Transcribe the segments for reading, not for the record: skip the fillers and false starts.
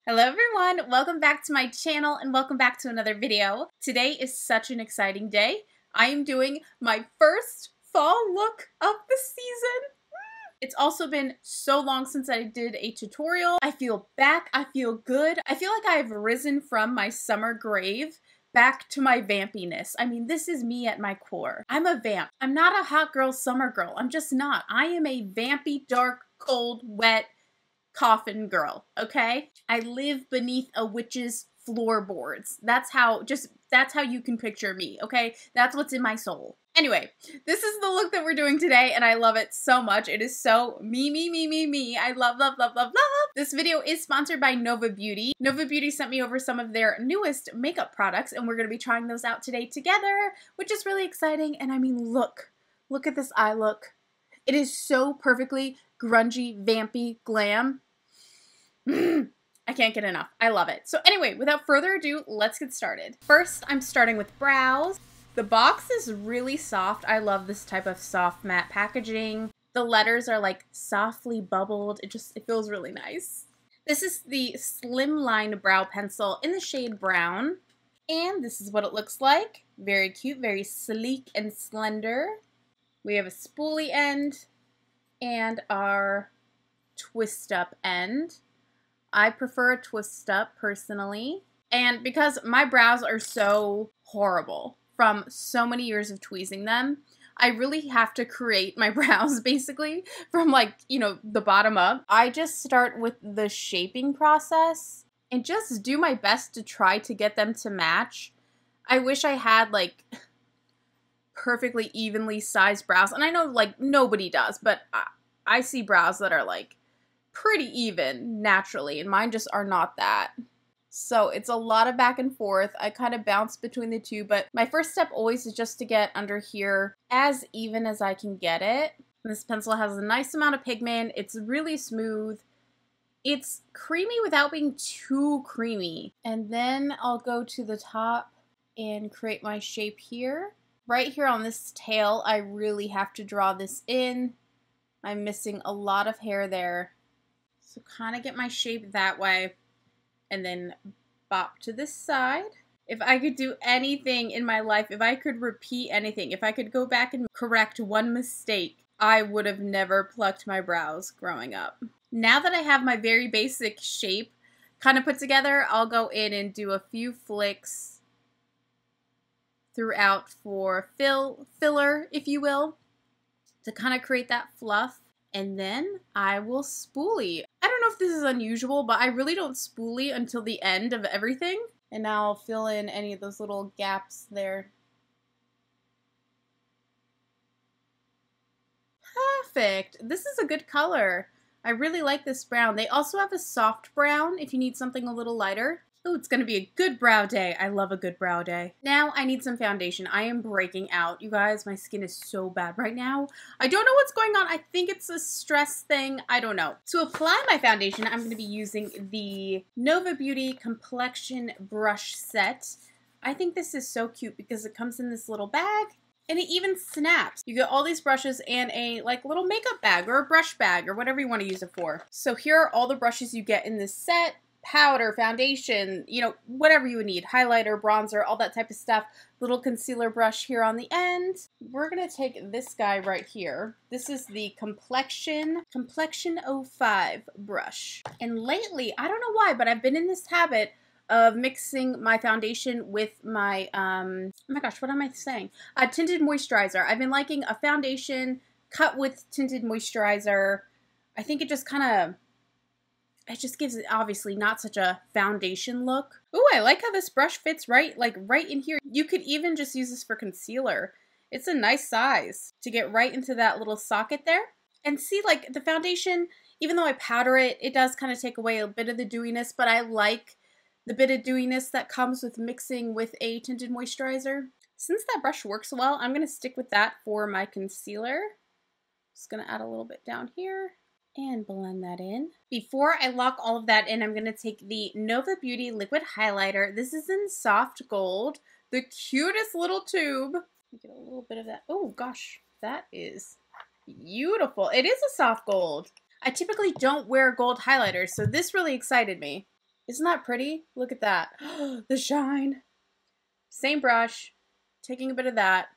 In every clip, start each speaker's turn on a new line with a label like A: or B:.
A: Hello everyone, welcome back to my channel and welcome back to another video. Today is such an exciting day. I am doing my first fall look of the season. It's also been so long since I did a tutorial. I feel back, I feel good. I feel like I've risen from my summer grave back to my vampiness. I mean, this is me at my core. I'm a vamp. I'm not a hot girl summer girl. I'm just not. I am a vampy, dark, cold, wet, coffin girl, okay? I live beneath a witch's floorboards. That's how you can picture me, okay? That's what's in my soul. Anyway, this is the look that we're doing today, and I love it so much. It is so me. I love. This video is sponsored by Nova Beauty. Nova Beauty sent me over some of their newest makeup products, and we're going to be trying those out today together, which is really exciting. And I mean, look at this eye look. It is so perfectly grungy, vampy, glam. I can't get enough. I love it. So anyway, without further ado, let's get started. First, I'm starting with brows. The box is really soft. I love this type of soft matte packaging. The letters are like softly bubbled. It feels really nice. This is the Slimline Brow Pencil in the shade brown. And this is what it looks like. Very cute, very sleek and slender. We have a spoolie end and our twist up end. I prefer a twist up personally. And because my brows are so horrible from so many years of tweezing them, I really have to create my brows basically from the bottom up. I just start with the shaping process and just do my best to try to get them to match. I wish I had perfectly evenly sized brows. And I know nobody does, but I see brows that are pretty even naturally, and mine just are not that. So it's a lot of back and forth. I kind of bounce between the two, but my first step always is just to get under here as even as I can get it. This pencil has a nice amount of pigment. It's really smooth. It's creamy without being too creamy. And then I'll go to the top and create my shape here. Right here on this tail, I really have to draw this in. I'm missing a lot of hair there. So kind of get my shape that way and then bop to this side. If I could do anything in my life, if I could repeat anything, if I could go back and correct one mistake, I would have never plucked my brows growing up. Now that I have my very basic shape kind of put together, I'll go in and do a few flicks throughout for filler, if you will, to kind of create that fluff. And then I will spoolie. I don't know if this is unusual, but I really don't spoolie until the end of everything. And now I'll fill in any of those little gaps there. Perfect. This is a good color. I really like this brown. They also have a soft brown if you need something a little lighter. Oh, it's going to be a good brow day. I love a good brow day. Now I need some foundation. I am breaking out. You guys, my skin is so bad right now. I don't know what's going on. I think it's a stress thing. I don't know. To apply my foundation, I'm going to be using the Nova Beauty Complexion Brush Set. I think this is so cute because it comes in this little bag and it even snaps. You get all these brushes and a little makeup bag or a brush bag or whatever you want to use it for. So here are all the brushes you get in this set. Powder, foundation, whatever you would need. Highlighter, bronzer, all that type of stuff. Little concealer brush here on the end. We're going to take this guy right here. This is the Complexion 05 brush. And lately, I don't know why, but I've been in this habit of mixing my foundation with my, oh my gosh, what am I saying? A tinted moisturizer. I've been liking a foundation cut with tinted moisturizer. I think it just gives it obviously not such a foundation look. Ooh, I like how this brush fits right in here. You could even just use this for concealer. It's a nice size to get right into that little socket there. And see, the foundation, even though I powder it, it does kind of take away a bit of the dewiness, but I like the bit of dewiness that comes with mixing with a tinted moisturizer. Since that brush works well, I'm going to stick with that for my concealer. Just going to add a little bit down here. And blend that in. Before I lock all of that in, I'm going to take the Nova Beauty Liquid Highlighter. This is in soft gold. The cutest little tube. Get a little bit of that. Oh gosh, that is beautiful. It is a soft gold. I typically don't wear gold highlighters, so this really excited me. Isn't that pretty? Look at that. The shine. Same brush, taking a bit of that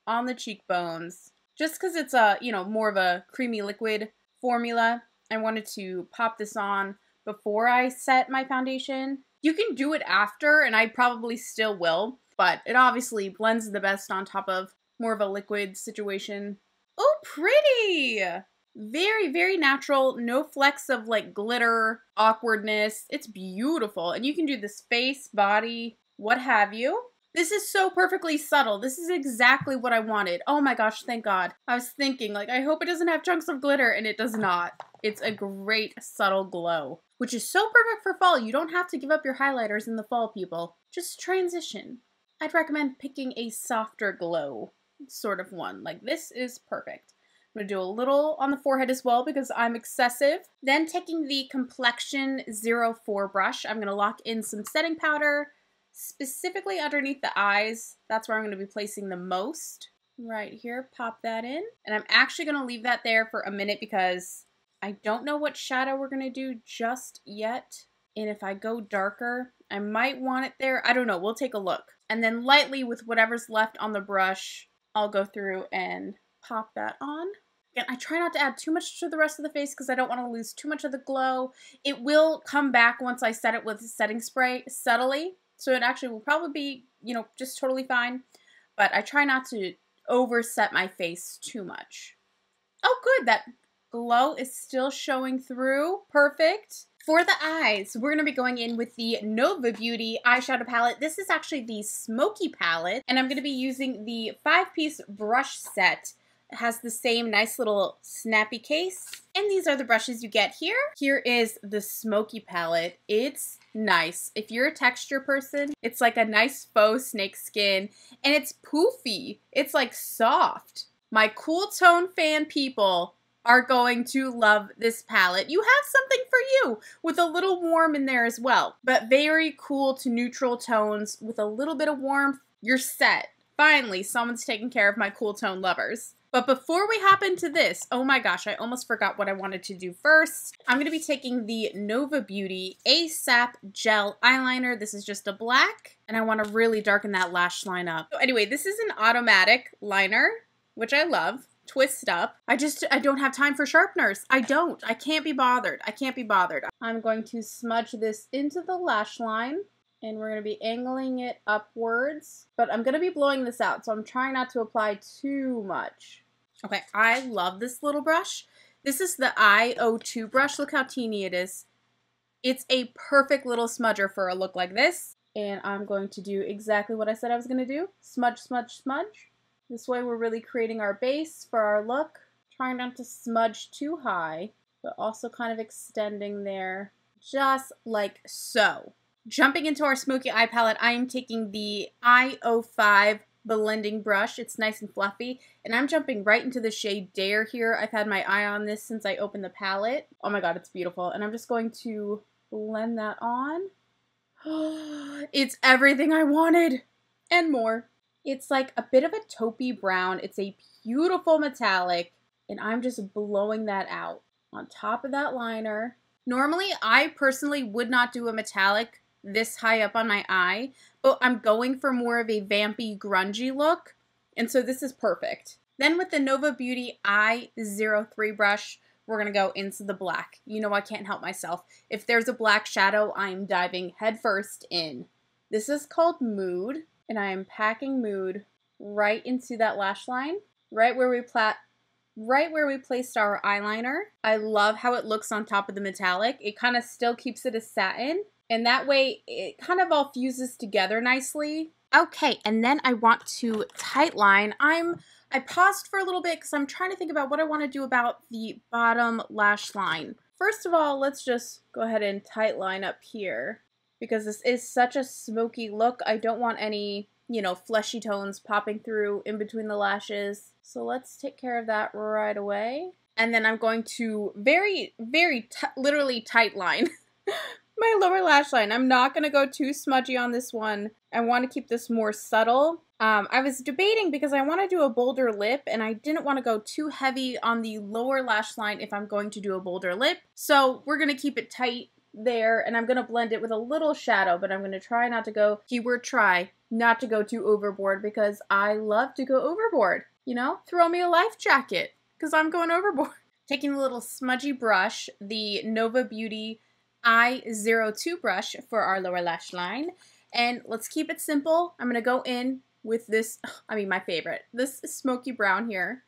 A: on the cheekbones. Just because it's a, you know, more of a creamy liquid formula, I wanted to pop this on before I set my foundation. You can do it after, and I probably still will, but it obviously blends the best on top of more of a liquid situation. Oh, pretty! Very, very natural. No flecks of like glitter, awkwardness. It's beautiful. And you can do this face, body, what have you. This is so perfectly subtle. This is exactly what I wanted. Oh my gosh, thank God. I was thinking, like, I hope it doesn't have chunks of glitter, and it does not. It's a great subtle glow, which is so perfect for fall. You don't have to give up your highlighters in the fall, people. Just transition. I'd recommend picking a softer glow sort of one. Like, this is perfect. I'm going to do a little on the forehead as well because I'm excessive. Then taking the Complexion 04 brush, I'm going to lock in some setting powder, specifically underneath the eyes. That's where I'm going to be placing the most. Right here, pop that in. And I'm actually going to leave that there for a minute because I don't know what shadow we're going to do just yet. And if I go darker, I might want it there. I don't know. We'll take a look. And then lightly with whatever's left on the brush, I'll go through and pop that on. Again, I try not to add too much to the rest of the face because I don't want to lose too much of the glow. It will come back once I set it with setting spray subtly. So it actually will probably be, you know, just totally fine. But I try not to overset my face too much. Oh, good. That glow is still showing through. Perfect. For the eyes, we're going to be going in with the Nova Beauty eyeshadow palette. This is actually the Smoky palette, and I'm going to be using the 5-piece brush set. It has the same nice little snappy case, and these are the brushes you get here. Here is the Smoky palette. It's nice. If you're a texture person, it's like a nice faux snake skin, and it's poofy. It's like soft. My cool tone fan people are going to love this palette. You have something for you with a little warm in there as well, but very cool to neutral tones with a little bit of warmth. You're set. Finally, someone's taking care of my cool tone lovers. But before we hop into this, oh my gosh, I almost forgot what I wanted to do first. I'm going to be taking the Nova Beauty ASAP Gel Eyeliner. This is just a black, and I want to really darken that lash line up. So anyway, this is an automatic liner, which I love. Twist up. I don't have time for sharpeners. I can't be bothered. I'm going to smudge this into the lash line, and we're going to be angling it upwards, but I'm going to be blowing this out, so I'm trying not to apply too much. Okay, I love this little brush. This is the I02 brush. Look how teeny it is. It's a perfect little smudger for a look like this, and I'm going to do exactly what I said I was going to do. Smudge, smudge, smudge. This way we're really creating our base for our look. Trying not to smudge too high, but also kind of extending there, just like so. Jumping into our smoky eye palette, I am taking the I05 blending brush. It's nice and fluffy, and I'm jumping right into the shade Dare here. I've had my eye on this since I opened the palette. Oh my god, it's beautiful. And I'm just going to blend that on. It's everything I wanted and more. It's like a bit of a taupey brown. It's a beautiful metallic, and I'm just blowing that out on top of that liner. Normally, I personally would not do a metallic this high up on my eye, but I'm going for more of a vampy, grungy look, and so this is perfect. Then with the Nova Beauty I03 brush, we're going to go into the black. You know I can't help myself. If there's a black shadow, I'm diving headfirst in. This is called Mood, and I am packing Mood right into that lash line, right where we placed our eyeliner. I love how it looks on top of the metallic. It kind of still keeps it a satin, and that way it kind of all fuses together nicely. Okay, and then I want to tightline. I paused for a little bit because I'm trying to think about what I want to do about the bottom lash line. First of all, let's just go ahead and tightline up here because this is such a smoky look. I don't want any, you know, fleshy tones popping through in between the lashes. So let's take care of that right away. And then I'm going to literally tightline my lower lash line. I'm not going to go too smudgy on this one. I want to keep this more subtle. I was debating because I want to do a bolder lip, and I didn't want to go too heavy on the lower lash line if I'm going to do a bolder lip. So we're going to keep it tight there, and I'm going to blend it with a little shadow, but I'm going to try not to go, keyword try, not to go too overboard because I love to go overboard. You know, throw me a life jacket because I'm going overboard. Taking a little smudgy brush, the Nova Beauty I02 brush for our lower lash line. And let's keep it simple. I'm going to go in with this, my favorite, this smoky brown here.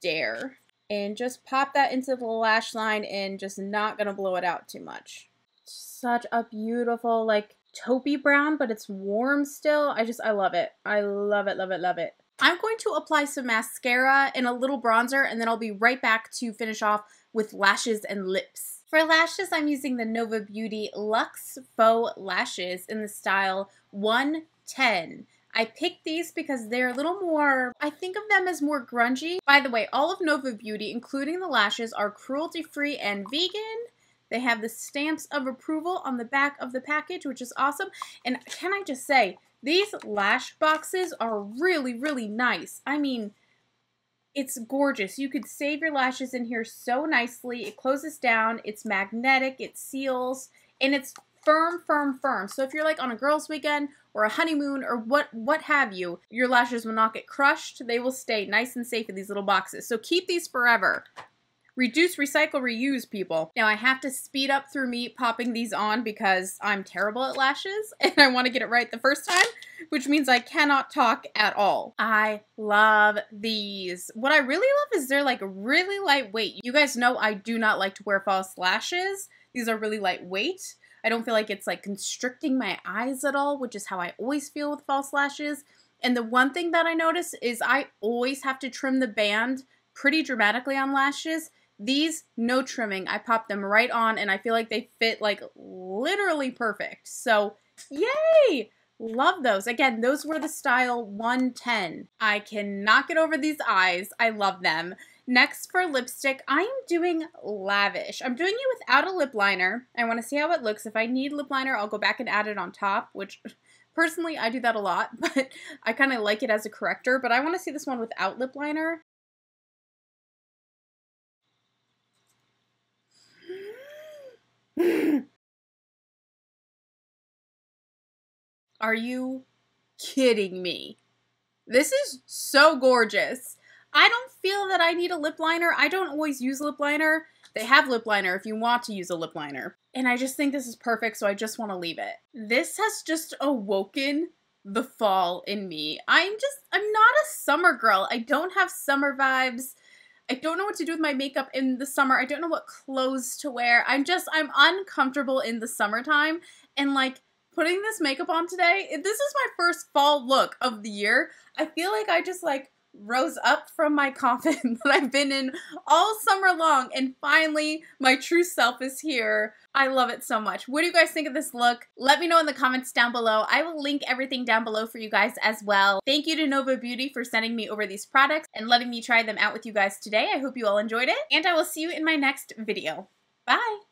A: Dare. And just pop that into the lash line and just not going to blow it out too much. Such a beautiful, like, taupey brown, but it's warm still. I love it. I love it, love it, love it. I'm going to apply some mascara and a little bronzer, and then I'll be right back to finish off with lashes and lips. For lashes, I'm using the Nova Beauty Luxe Faux Lashes in the style 110. I picked these because they're a little more, I think of them as more grungy. By the way, all of Nova Beauty, including the lashes, are cruelty-free and vegan. They have the stamps of approval on the back of the package, which is awesome. And can I just say, these lash boxes are really, really nice. I mean, it's gorgeous. You could save your lashes in here so nicely. It closes down, it's magnetic, it seals, and it's firm, firm, firm. So if you're like on a girls' weekend or a honeymoon or what have you, your lashes will not get crushed. They will stay nice and safe in these little boxes. So keep these forever. Reduce, recycle, reuse, people. Now I have to speed up through me popping these on because I'm terrible at lashes and I want to get it right the first time, which means I cannot talk at all. I love these. What I really love is they're like really lightweight. You guys know I do not like to wear false lashes. These are really lightweight. I don't feel like it's like constricting my eyes at all, which is how I always feel with false lashes. And the one thing that I notice is I always have to trim the band pretty dramatically on lashes. These, no trimming. I pop them right on and I feel like they fit like literally perfect. So, yay! Love those. Again, those were the style 110. I cannot get over these eyes. I love them. Next for lipstick, I am doing Lavish. I'm doing it without a lip liner. I want to see how it looks. If I need lip liner, I'll go back and add it on top, which personally I do that a lot, but I kind of like it as a corrector. But I want to see this one without lip liner. Are you kidding me? This is so gorgeous. I don't feel that I need a lip liner. I don't always use lip liner. They have lip liner if you want to use a lip liner. And I just think this is perfect, so I just want to leave it. This has just awoken the fall in me. I'm not a summer girl. I don't have summer vibes. I don't know what to do with my makeup in the summer. I don't know what clothes to wear. I'm uncomfortable in the summertime. And like putting this makeup on today, this is my first fall look of the year. I feel like I just like rose up from my coffin that I've been in all summer long, and finally my true self is here. I love it so much. What do you guys think of this look? Let me know in the comments down below. I will link everything down below for you guys as well. Thank you to Nova Beauty for sending me over these products and letting me try them out with you guys today. I hope you all enjoyed it, and I will see you in my next video. Bye!